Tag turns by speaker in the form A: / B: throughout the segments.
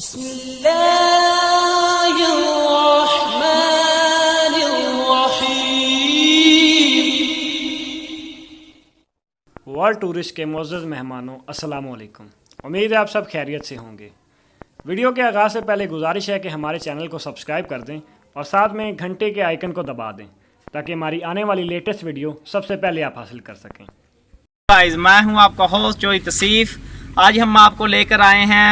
A: World tourist के मुअज़्ज़ज़ मेहमानों अस्सलाम वालेकुम। उम्मीद है आप सब खैरियत से होंगे। वीडियो के आगाज़ से पहले गुजारिश है कि हमारे चैनल को सब्सक्राइब कर दें और साथ में घंटे के आइकन को दबा दें ताकि हमारी आने वाली लेटेस्ट वीडियो सबसे पहले आप हासिल कर सकें।
B: गाइस, मैं हूं आपका होस्ट जोई तसीफ। आज हम आपको लेकर आए हैं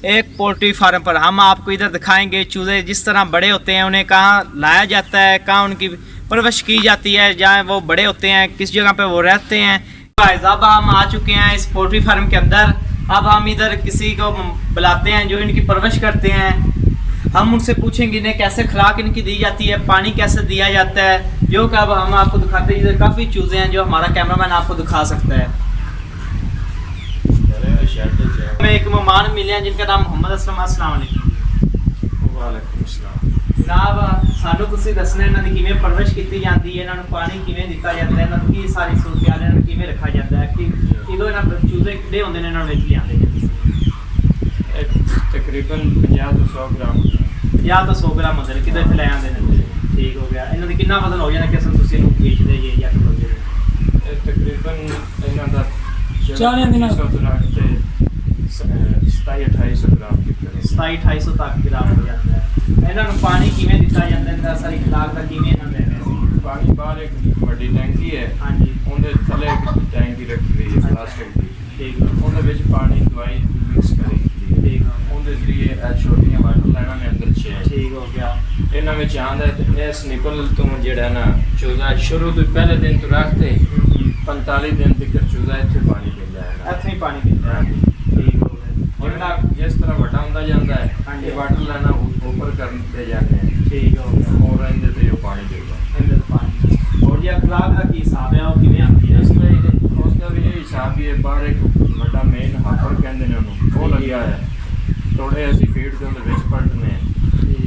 B: एक पोल्ट्री फार्म पर। हम आपको इधर दिखाएंगे चूज़े जिस तरह बड़े होते हैं उन्हें कहाँ लाया जाता है, कहाँ उनकी परवरिश की जाती है, जहाँ वो बड़े होते हैं किस जगह पे वो रहते हैं। गाइस, अब हम आ चुके हैं इस पोल्ट्री फार्म के अंदर। अब हम इधर किसी को बुलाते हैं जो इनकी परवरिश करते हैं। हम उनसे पूछेंगे इन्हें कैसे खुराक इनकी दी जाती है, पानी कैसे दिया जाता है, जो कि अब हम आपको दिखाते हैं। इधर काफ़ी चूज़े हैं जो हमारा कैमरामैन आपको दिखा सकता है। हमें एक मेहमान मिले हैं जिनका नाम मोहम्मद असलम। अस्सलाम वालेकुम।
A: वालेकुम अस्सलाम।
B: जनाब, सानू तुसी दसना इन्हां दी किवें परवरिश कीती जाती है, इन्हां नूं पानी किवें दित्ता जाता है, इन्हां नूं की सारी सूरत हाल इन्हां नूं किवें रखा जाता है, कि किलो इन्हां चूज़े किड्डे होंदे ने इन्हां नूं विच लिआंदे ने?
A: तकरीबन 50 तो 100 ग्राम
B: या तो 100 ग्राम होंदे ने, किधर च ले आंदे ने? ठीक हो गया। इन्हां दी कितना वजन हो जाना किस्म तुसी इन्हूं बेचदे जे या खरीददे?
A: तकरीबन इन्हां दा
B: 4 दिनां
A: 27-28 ग्राम की
B: 27-28 तक ग्राम हो जाता है। इन्हां नूं पानी किवें दित्ता जांदा है, सारी खुराक दा किवें इन्हां दे
A: पानी बाहर एक बड़ी टैंकी है।
B: हाँ जी,
A: ਉਹਦੇ ਥੱਲੇ ਇੱਕ ਟੈਂਕੀ ਰੱਖੀ ਹੋਈ ਹੈ ਪਲਾਸਟਿਕ ਦੀ।
B: ठीक है
A: ਉਹਦੇ ਵਿੱਚ ਪਾਣੀ ਦਵਾਈ ਮਿਕਸ ਕਰੀ ਹੁੰਦੀ ਹੈ।
B: ठीक है
A: ਉਹਦੇ ਜ਼ਰੀਏ ਇਹ ਛੋਟੀਆਂ ਵਾਟਰ ਲਾਈਨਾਂ ਨੇ ਅੰਦਰ 6
B: ठीक हो गया।
A: ਇਹਨਾਂ ਵਿੱਚ ਆਂਦਾ ਤੇ ਇਸ ਨਿਕਲ ਤੋਂ ਜਿਹੜਾ ਨਾ ਚੂਜ਼ਾ ਸ਼ੁਰੂ ਤੋਂ ਪਹਿਲੇ ਦਿਨ ਤੋਂ ਰੱਖ ਤੇ 45 ਦਿਨ ਤੱਕ ਚੂਜ਼ਾ ਇੱਥੇ ਪਾਣੀ ਪੀਂਦਾ ਹੈ।
B: ਇੱਥੇ ਹੀ ਪਾਣੀ ਪੀਂਦਾ ਹੈ। ਠੀਕ ਹੋ ਗਿਆ।
A: ਜਿਹੜਾ ਜਿਸ ਤਰ੍ਹਾਂ ਵੱਡਾ ਹੁੰਦਾ ਜਾਂਦਾ ਹੈ
B: ਹਾਂਜੀ।
A: ਇਹ ਵਾਟਰ ਲਾਈਨਾਂ ਉੱਪਰ ਕਰਦੇ ਜਾਂਦੇ हैं।
B: ठीक हो गया।
A: और ਇਹਦੇ ਤੇ ਉਹ ਪਾਣੀ ਦੇਗਾ।
B: अंदर पानी और ये खुराक का की हिसाब है वो किवें आती है?
A: उसका भी यही हिसाब ही है। बाहर एक बड़ा मेन हापर कहते हैं ਉਹਨੂੰ ਉਹ ਲੱਗਿਆ ਹੈ। ਥੋੜੇ ਅਸੀਂ ਫੀਡ ਦੇ ਉਹਦੇ ਵਿੱਚ ਪੱਟਨੇ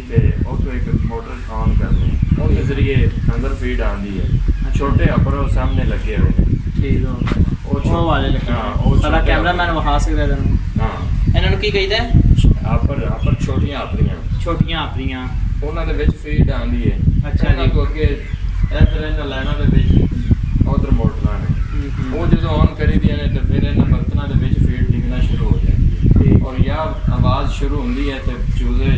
A: ਤੇ ਉਹ ਤੋਂ ਇੱਕ ਮੋਟਰ ਆਨ ਕਰਨੀ ਉਹਦੇ ਜ਼ਰੀਏ ਅੰਦਰ ਫੀਡ ਆਉਂਦੀ ਹੈ। ਛੋਟੇ ਹਾਪਰ ਉਹ ਸਾਹਮਣੇ ਲੱਗੇ ਹੋਏ ਨੇ।
B: ठीक हो गया। ਉਹ ਵਾਲੇ ਲੱਗੇ।
A: ਹਾਂ, ਉਹ
B: ਸਾਡਾ
A: ਛੋਟੇ
B: ਕੈਮਰਾਮੈਨ ਵਿਖਾ ਸਕਦਾ ਤੁਹਾਨੂੰ।
A: ਹਾਂ,
B: ਇਹਨਾਂ ਨੂੰ ਕੀ ਕਹੀਦਾ?
A: ਹਾਪਰ ਛੋਟੀਆਂ ਹਾਪਰੀਆਂ
B: ਛੋਟੀਆਂ ਆਪਣੀਆਂ।
A: ਉਹਨਾਂ ਦੇ ਵਿੱਚ ਫੀਡ ਆਉਂਦੀ ਹੈ।
B: ਅੱਛਾ
A: ਇਹਨਾਂ
B: ਜੀ।
A: ਕੋ ਅੱਗੇ ਇੱਧਰ ਇਹਨਾਂ ਲਾਈਨਾਂ ਦੇ ਵਿੱਚ ਉਧਰ ਮੋਟਰਾਂ ਨੇ। ਉਹ ਜਦੋਂ ਔਨ ਕਰੀਦੀਆਂ ਨੇ ਤੇ ਫਿਰ ਇਹਨਾਂ ਬਰਤਨਾਂ ਦੇ ਵਿੱਚ ਫੀਡ ਡਿੱਗਣਾ ਸ਼ੁਰੂ ਹੋ ਜਾਂਦੀ ਹੈ। ਔਰ ਯਾ ਆਵਾਜ਼ ਸ਼ੁਰੂ ਹੁੰਦੀ ਹੈ ਤੇ ਚੂਜ਼ੇ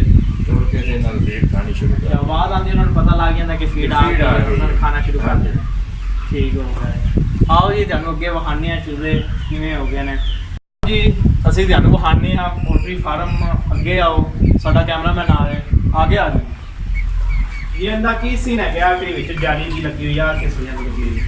A: ਤੁਰ ਕੇ ਦੇ ਨਾਲ ਫੀਡ ਖਾਣੀ ਸ਼ੁਰੂ ਕਰ
B: ਦਿੰਦੇ। ਆਵਾਜ਼ ਆਉਂਦੀ ਉਹਨਾਂ ਨੂੰ ਪਤਾ ਲੱਗ ਜਾਂਦਾ ਕਿ ਫੀਡ ਆ ਗਈ, ਉਹਨਾਂ ਨੇ ਖਾਣਾ ਸ਼ੁਰੂ ਕਰ ਦੇਣਾ। ਠੀਕ ਹੋ ਗਿਆ। ਆਓ ਜੀ ਤੁਹਾਨੂੰ ਅੱਗੇ ਵਿਖਾਉਂਦੇ ਹਾਂ ਚੂਜ਼ੇ ਕਿਵੇਂ ਹੋ ਗਏ ਨੇ। ਜੀ ਅਸੀਂ ਤੁਹਾਨੂੰ ਵਿਖਾਉਂਦੇ ਹਾਂ ਪੋਲਟਰੀ ਫਾਰਮ। ਅੱਗੇ ਆਓ, ਸਾਡਾ ਕੈਮਰਾਮੈਨ ਆ ਰਿਹਾ। ਆਗੇ ਆ ਜੀ। ਇਹ ਇਹਦਾ ਕੀ ਸੀਨ ਹੈ ਗਿਆ ਕਿ ਵਿੱਚ ਜਾਲੀ ਜੀ ਲੱਗੀ ਹੋਈ ਆ, ਕਿਸ ਵਜ੍ਹਾ ਤੋਂ ਲੱਗੀ ਹੋਈ?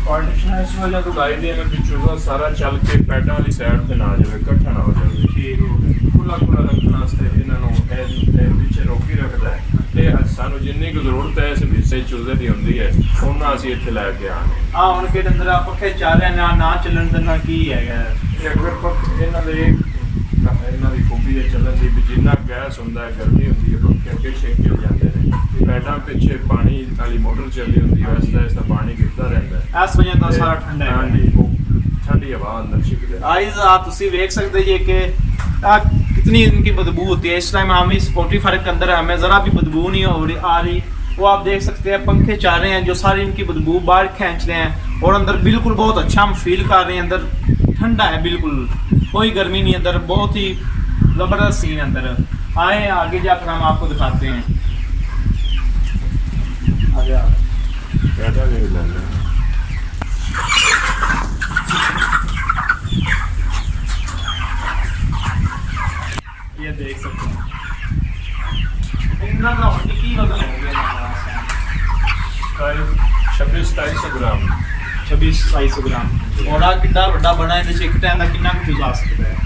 A: ਪਾਰਟੀਸ਼ਨ ਇਸ ਵਜ੍ਹਾ ਤੋਂ ਲਾਈ ਦੇ ਨੇ ਵੀ ਚੂਜ਼ਾ ਸਾਰਾ ਚੱਲ ਕੇ ਪੈਡਾਂ ਵਾਲੀ ਸਾਈਡ ਤੇ ਨਾ ਜਾਵੇ, ਇਕੱਠਾ ਨਾ ਹੋ ਜਾਵੇ।
B: ਠੀਕ ਹੋ ਗਿਆ।
A: ਖੁੱਲਾ ਰੱਖਣ ਵਾਸਤੇ ਇਹਨਾਂ ਨੂੰ ਇਹ ਵਿੱਚ ਰੋਕੀ ਰੱਖਦਾ ਹੈ। ਤੇ ਸਾਨੂੰ ਜਿੰਨੀ ਕੁ ਜ਼ਰੂਰਤ ਹੈ ਇਸ ਹਿੱਸੇ ਚੂਜ਼ੇ ਦੀ ਹੁੰਦੀ ਹੈ ਉਹਨਾਂ ਅਸੀਂ ਇੱਥੇ ਲੈ ਕੇ ਆਉਂਦੇ
B: ਆ ਹੁਣ ਕਿ ਅੰਦਰ ਆ ਪੱਖੇ ਚੱਲ ਰਹੇ ਨਾ ਚੱਲਣ ਦਾ ਨਾ ਕੀ ਹੈਗਾ?
A: ਇਹ ਅਗਰ ਇਹਨਾਂ ਦੀ ਖੂਬੀ ਦੇ ਚੱਲਣ ਦੀ ਵੀ ਜਿੰਨਾ ਗੈਸ ਹੁੰਦਾ ਹੈ, ਗਰਮੀ ਹੁੰਦੀ ਹੈ, ਪੱਖੇ ਅੱਗੇ ਛੇਕੇ ਹੋ ਜਾਂਦੇ ਨੇ। ਪੈਡਾਂ ਪਿੱਛੇ ਪਾਣੀ ਵਾਲੀ ਮੋਟਰ ਚੱਲਦੀ ਹੁੰਦੀ ਹੈ, ਇਸ ਦਾ ਪਾਣੀ ਗਿਰਦਾ ਰਹਿੰਦਾ ਹੈ।
B: ਇਸ ਵਜ੍ਹਾ ਤੋਂ ਸਾਰਾ ਠੰਡਾ ਹੈ।
A: ਹਾਂਜੀ, ਉਹ ਠੰਡੀ ਹਵਾ ਅੰਦਰ ਛਿਕਦੀ ਹੈ।
B: आइज आप तुसी देख सकते हैं कि कितनी इनकी बदबू होती है। इस टाइम हम इस पोल्ट्री फार्म के अंदर हमें ज़रा भी बदबू नहीं आ रही। वो आप देख सकते हैं पंखे चल रहे हैं जो सारी इनकी बदबू बाहर खींच रहे हैं। और अंदर बिल्कुल बहुत अच्छा हम फील कर रहे हैं। अंदर ठंडा है, बिल्कुल कोई गर्मी नहीं। अंदर बहुत ही ज़बरदस्त सीन अंदर। आए आगे जाकर हम आपको दिखाते हैं।
A: ਪੈਡਾਂ ਵੀ ਲੈਂਦੇ ਨੇ।
B: ये देख सकते हैं इतना का की वजन हो गया
A: 26-27 ग्राम
B: 26-27 ग्राम। और आ कितना बड़ा बना है। एक टाइम का कितना कुछ आ सकता है?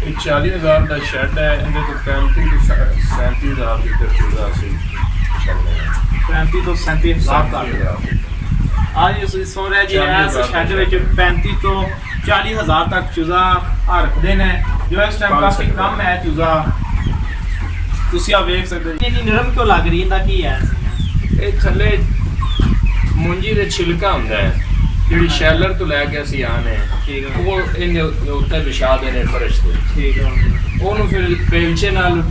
A: ਇਹ 40,000 ਦਾ ਸ਼ੈੱਡ ਹੈ। ਇਹਦੇ ਤੋਂ 35 ਤੋਂ 37,000 ਲੀਟਰ ਚੂਜ਼ਾ ਅਸੀਂ ਚੱਲਦੇ ਹਾਂ।
B: 35 ਤੋਂ 37,000 ਤੱਕ। आज सुन रहे जी इस शैड ਵਿੱਚ 35 ਤੋਂ 40,000 ਤੱਕ ਚੂਜ਼ਾ ਰੱਖਦੇ ਨੇ, ਜੋ ਇਸ ਟਾਈਮ ਕਾਫੀ ਕਮ ਹੈ ਚੂਜ਼ਾ। ਤੁਸੀਂ ਆ ਵੇਖ ਸਕਦੇ ਹੋ। ਇੰਨੀ ਨਰਮ ਕਿਉਂ ਲੱਗ ਰਹੀ ਇਹਦਾ ਕੀ ਹੈ?
A: ਇਹ ਥੱਲੇ ਮੁੰਜੀ ਦੇ ਛਿਲਕਾ ਹੁੰਦਾ ਹੈ ਜਿਹੜੀ ਸ਼ੈਲਰ ਤੋਂ ਲੈ ਕੇ ਅਸੀਂ ਆਨੇ
B: ਠੀਕ ਹੈ।
A: ਉਹ ਇਹਦੇ ਉੱਤੇ ਵਿਛਾ ਦੇਣੇ ਫਰਸ਼ ਤੇ।
B: ਠੀਕ ਹੈ।
A: ਉਹਨੂੰ ਫਿਰ ਪੇਲਚੇ ਨਾਲ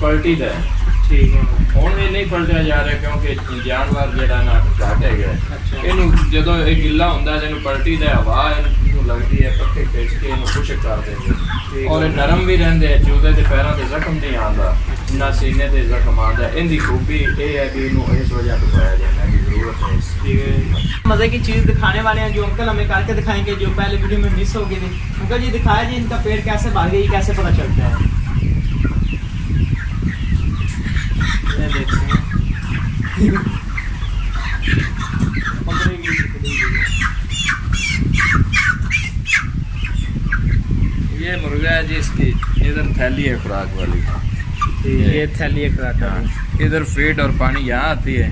A: ਪਲਟੀ ਦਾ ਹੈ।
B: ठीक है
A: ਹੁਣ ਇਹ ਨਹੀਂ ਪਲਟਿਆ ਜਾ ਰਿਹਾ ਕਿਉਂਕਿ ਜਾਨਵਰ ਜਿਹੜਾ ਨਾ ਘੱਟ ਹੈਗਾ।
B: ਅੱਛਾ।
A: ਇਹਨੂੰ ਜਦੋਂ ਇਹ ਗਿੱਲਾ ਹੁੰਦਾ ਤੇ ਇਹਨੂੰ ਪਲਟੀ ਦਾ ਹਵਾ ਇਹਨੂੰ ਲੱਗਦੀ ਹੈ, ਪੱਖੇ ਖਿੱਚ ਕੇ ਇਹਨੂੰ ਖੁਸ਼ਕ ਕਰ ਦਿੰਦੇ ਔਰ ਇਹ ਨਰਮ ਵੀ ਰਹਿੰਦੇ ਆ। ਚੂਜ਼ੇ ਦੇ ਪੈਰਾਂ ਤੇ ਜ਼ਖਮ ਨਹੀਂ ਆਉਂਦਾ, ਨਾ ਸੀਨੇ ਤੇ ਜ਼ਖਮ ਆਉਂਦਾ। ਇਹਦੀ खूबी ਇਹ ਹੈ ਕਿ ਇਹਨੂੰ इस वजह ਤੋਂ पाया जाता है कि जरूरत है इसकी।
B: मजे की चीज दिखाने वाले हैं जो अंकल हमें करके दिखाएंगे, जो पहले वीडियो में मिस हो गई थी। अंकल जी दिखाया जी इनका पेड़ कैसे भाग गई, कैसे पता चलता है? ये देखते हैं
A: ये मुर्गा है जी, इसकी इधर थैली है खुराक वाली।
B: ये थैली एक रखा है।
A: इधर फीड और पानी यहाँ आती है,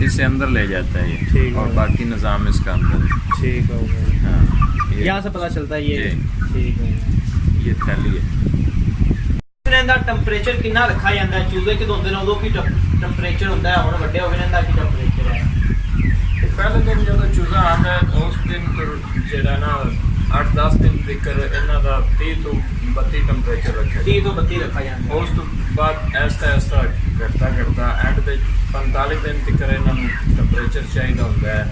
A: इससे अंदर ले जाता है
B: ठीक
A: ये, और
B: है।
A: बाकी निज़ाम इसका अंदर है।
B: ठीक हो गया।
A: हाँ,
B: यहाँ से पता चलता है ये।
A: जी।
B: ठीक है।
A: ये थैली है।
B: ਇਹਦਾ ਟੈਂਪਰੇਚਰ ਕਿੰਨਾ ਰੱਖਿਆ ਜਾਂਦਾ ਹੈ? ਚੂਜ਼ੇ ਕਿਦੋਂ ਹੁੰਦੇ ਨੇ ਉਦੋਂ ਕੀ ਟੈਂਪਰੇਚਰ ਹੁੰਦਾ ਹੈ? ਹੁਣ ਵੱਡੇ ਹੋ ਗਏ ਨੇ ਇਹਦਾ ਕੀ ਟੈਂਪਰੇਚਰ ਹੈ?
A: ਤੇ ਪਹਿਲੇ ਦਿਨ ਜਦੋਂ ਚੂਜ਼ਾ ਆਉਂਦਾ ਹੈ ਉਸ ਦਿਨ ਫਿਰ ਜਿਹੜਾ ਨਾ 8-10 ਦਿਨ ਤੱਕ ਇਹਨਾਂ ਦਾ 30 ਤੋਂ 32 ਟੈਂਪਰੇਚਰ ਰੱਖਿਆ
B: 30 ਤੋਂ 32 ਰੱਖਿਆ ਜਾਂਦਾ ਹੈ।
A: ਉਸ ਤੋਂ ਬਾਅਦ ਐਸਾ ਘਟਦਾ ਐਂਡ ਤੇ 45 ਦਿਨ ਤੱਕ ਇਹਨਾਂ ਨੂੰ ਟੈਂਪਰੇਚਰ ਚਾਹੀਦਾ ਹੁੰਦਾ ਹੈ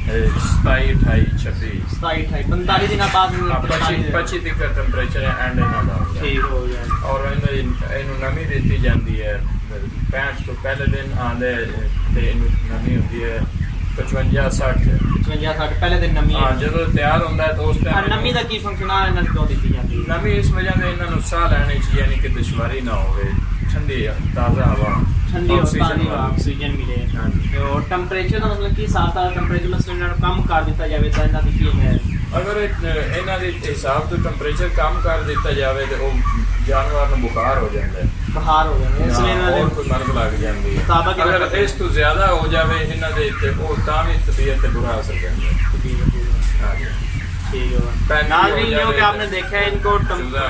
A: 27, 28, 26।
B: 27, 28, 45 ਦਿਨਾਂ ਬਾਅਦ
A: 25 ਤੱਕ ਟੈਂਪਰੇਚਰ ਐਂਡ ਇਹਨਾਂ ਦਾ ਹੁੰਦਾ ਹੈ।
B: ਠੀਕ ਹੋ ਗਿਆ।
A: ਔਰ ਇਹਨੂੰ ਨਮੀ ਦਿੱਤੀ ਜਾਂਦੀ ਹੈ 65 ਤੋਂ ਪਹਿਲੇ ਦਿਨ ਆਉਂਦੇ ਤੇ ਇਹਨੂੰ ਨਮੀ ਹੁੰਦੀ ਹੈ 55, 60।
B: 55, 60 ਪਹਿਲੇ ਦਿਨ ਨਮੀ
A: ਹਾਂ, ਜਦੋਂ ਤਿਆਰ ਹੁੰਦਾ ਹੈ ਤਾਂ ਉਸ ਟਾਈਮ
B: ਨਮੀ ਦਾ ਕੀ ਫੰਕਸ਼ਨ ਆ ਇਹਨਾਂ ਨੂੰ ਕਿਉਂ ਦਿੱਤੀ ਜਾਂਦੀ ਹੈ?
A: ਨਮੀ ਇਸ ਵਜ੍ਹਾ ਤੇ ਇਹਨਾਂ ਨੂੰ ਸਾਹ ਲੈਣੇ ਚ ਯਾਨੀ ਕਿ ਦੁਸ਼ਵਾਰੀ ਨਾ ਹੋਵੇ, ਠੰਡੀ ਤਾਜ਼ਾ ਹਵਾ,
B: ठंडी और
A: ऑक्सीजन
B: ताज़ी
A: वाली।
B: ऑक्सीजन मिले।
A: हाँ जी।
B: और टेंपरेचर का मतलब कि साथ आ टेंपरेचर मतलब ਇਹਨਾਂ ਨੂੰ ਕਮ ਕਰ ਦਿੱਤਾ ਜਾਵੇ ਤਾਂ ਇਹਨਾਂ ਦੀ ਕੀ ਹੈ?
A: ਅਗਰ ਇਹਨਾਂ ਦੇ ਹਿਸਾਬ ਤੋਂ ਟੈਂਪਰੇਚਰ ਕਮ ਕਰ ਦਿੱਤਾ ਜਾਵੇ ਤੇ ਉਹ ਜਾਨਵਰ ਨੂੰ ਬੁਖਾਰ ਹੋ ਜਾਂਦਾ ਹੈ,
B: ਬੁਖਾਰ ਹੋ ਜਾਂਦਾ ਹੈ, ਇਸ ਲਈ ਇਹਨਾਂ
A: ਹੋਰ
B: ਦੇ
A: ਕੋਈ ਮਰਜ਼ ਲੱਗ ਜਾਂਦੀ ਹੈ।
B: ਮੁਤਾਬਕ
A: ਅਗਰ ਇਸ ਤੋਂ ਜ਼ਿਆਦਾ ਹੋ ਜਾਵੇ ਇਹਨਾਂ ਦੇ ਤੇ ਉਹ ਤਾਂ ਵੀ ਤਬੀਅਤ ਤੇ ਬੁਰਾ ਅਸਰ ਪੈਂਦਾ ਹੈ। हाँ जी।
B: ठीक है। नाज़रीन जो कि आपने देखा है इनको
A: चूज़ा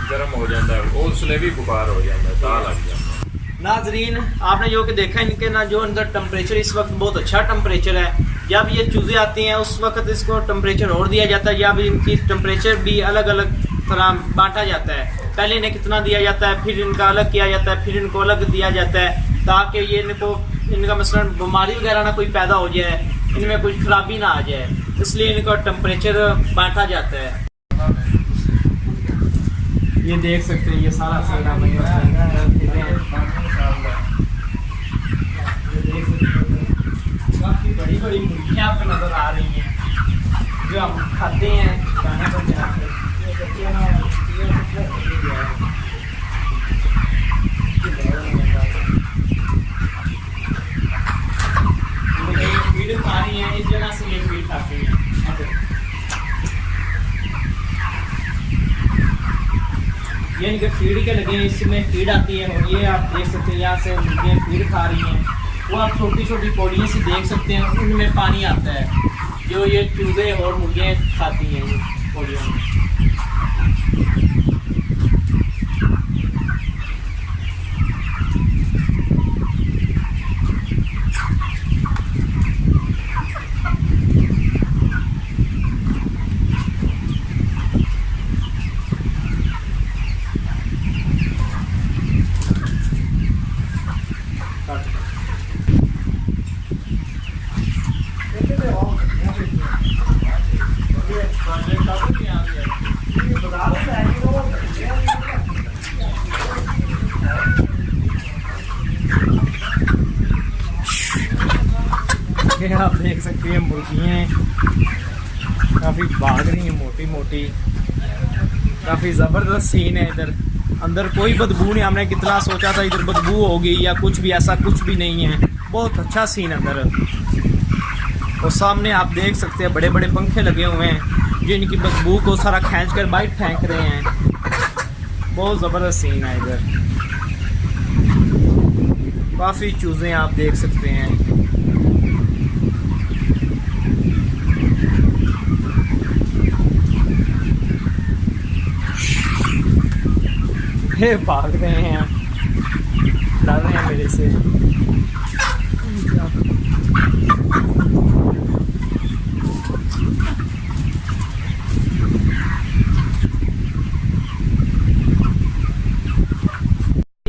A: गर्म हो जाता है, उसले भी बुखार हो जाता है, ता लग जाता है।
B: नाज़रीन आपने जो कि देखा इनके ना जो अंदर टेम्परेचर इस वक्त बहुत अच्छा टेम्परेचर है। जब ये चूज़े आती हैं उस वक्त इसको टेम्परेचर और दिया जाता है, जब इनकी टेम्परेचर भी अलग अलग तरह बांटा जाता है। पहले इन्हें कितना दिया जाता है, फिर इनका अलग किया जाता है, फिर इनको अलग दिया जाता है ताकि ये इनका मसलन बीमारी वगैरह ना कोई पैदा हो जाए, इनमें कुछ खराबी ना आ जाए, इसलिए इनका टेम्परेचर बांटा जाता है। ये देख सकते हैं ये सारा सारा काफ़ी बड़ी बड़ी मुर्गियाँ आपको नज़र आ रही हैं जो हम खाते हैं खाने पर जाते फीड खा रही हैं, इस जगह से ये फीड खाती हैं। ये इनके फीड के लगे हैं, इसमें फीड आती है और ये आप देख सकते हैं यहाँ से मुर्गियाँ फीड खा रही हैं। वो आप छोटी छोटी पौड़ियों से देख सकते हैं उनमें पानी आता है जो ये चूज़े और मुर्गियाँ खाती हैं ये पौड़ियों में। आप देख सकते हैं मुर्गियाँ काफ़ी भाग रही हैं, मोटी मोटी, काफ़ी ज़बरदस्त सीन है। इधर अंदर कोई बदबू नहीं, हमने कितना सोचा था इधर बदबू होगी या कुछ भी, ऐसा कुछ भी नहीं है, बहुत अच्छा सीन अंदर। और सामने आप देख सकते हैं बड़े बड़े पंखे लगे हुए हैं जो इनकी बदबू को सारा खींच कर बाहर फेंक रहे हैं। बहुत ज़बरदस्त सीन है इधर, काफ़ी चूज़ें आप देख सकते हैं। ये भाग रहे हैं, डर रहे हैं मेरे से।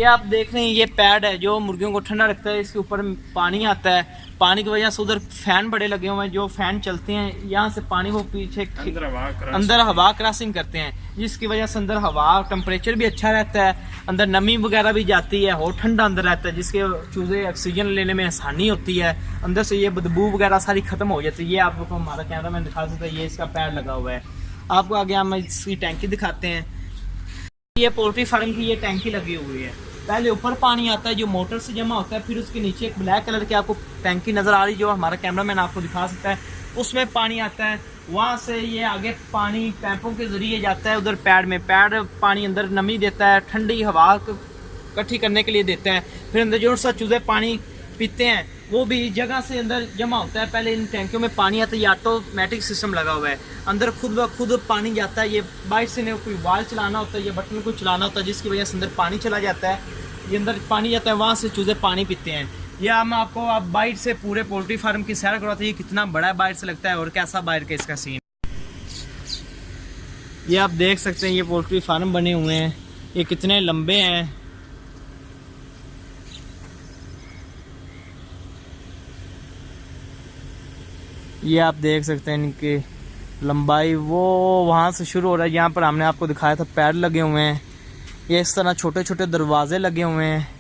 B: आप देख रहे हैं ये पैड है जो मुर्गियों को ठंडा रखता है। इसके ऊपर पानी आता है, पानी की वजह से उधर फैन बड़े लगे हुए हैं, जो फैन चलते हैं यहाँ से पानी वो पीछे अंदर हवा क्रॉसिंग करते हैं, जिसकी वजह से अंदर हवा टेम्परेचर भी अच्छा रहता है, अंदर नमी वगैरह भी जाती है और ठंडा अंदर रहता है, जिसके चूजे ऑक्सीजन लेने में आसानी होती है। अंदर से ये बदबू वगैरह सारी खत्म हो जाती है। ये आपको हमारा कैमरा मैन दिखा सकता है, ये इसका पैड लगा हुआ है। आपको आगे हम इसकी टैंकी दिखाते हैं। ये पोल्ट्री फार्म की ये टैंकी लगी हुई है। पहले ऊपर पानी आता है जो मोटर से जमा होता है, फिर उसके नीचे एक ब्लैक कलर की आपको टैंकी नज़र आ रही जो हमारा कैमरामैन आपको दिखा सकता है, उसमें पानी आता है। वहाँ से ये आगे पानी पैपों के ज़रिए जाता है उधर पैड में। पैड पानी अंदर नमी देता है, ठंडी हवा इकट्ठी करने के लिए देता है। फिर अंदर जो सा चूज़े पानी पीते हैं वो भी जगह से अंदर जमा होता है। पहले इन टैंकियों में पानी आता है, ये ऑटोमेटिक सिस्टम लगा हुआ है, अंदर खुद ब खुद पानी जाता है। ये बाइक से कोई वाल चलाना होता है, ये बटन को चलाना होता है, जिसकी वजह से अंदर पानी चला जाता है। ये अंदर पानी जाता है, वहाँ से चूज़े पानी पीते हैं। ये हम आपको आप बाइट से पूरे पोल्ट्री फार्म की सैर करवाते हैं। ये कितना बड़ा बाइट से लगता है और कैसा बाइट का इसका सीन। ये आप देख सकते हैं ये पोल्ट्री फार्म बने हुए हैं, ये कितने लंबे हैं। ये आप देख सकते हैं इनकी लंबाई, वो वहाँ से शुरू हो रहा है। यहाँ पर हमने आपको दिखाया था पैड लगे हुए हैं। ये इस तरह छोटे छोटे दरवाजे लगे हुए हैं।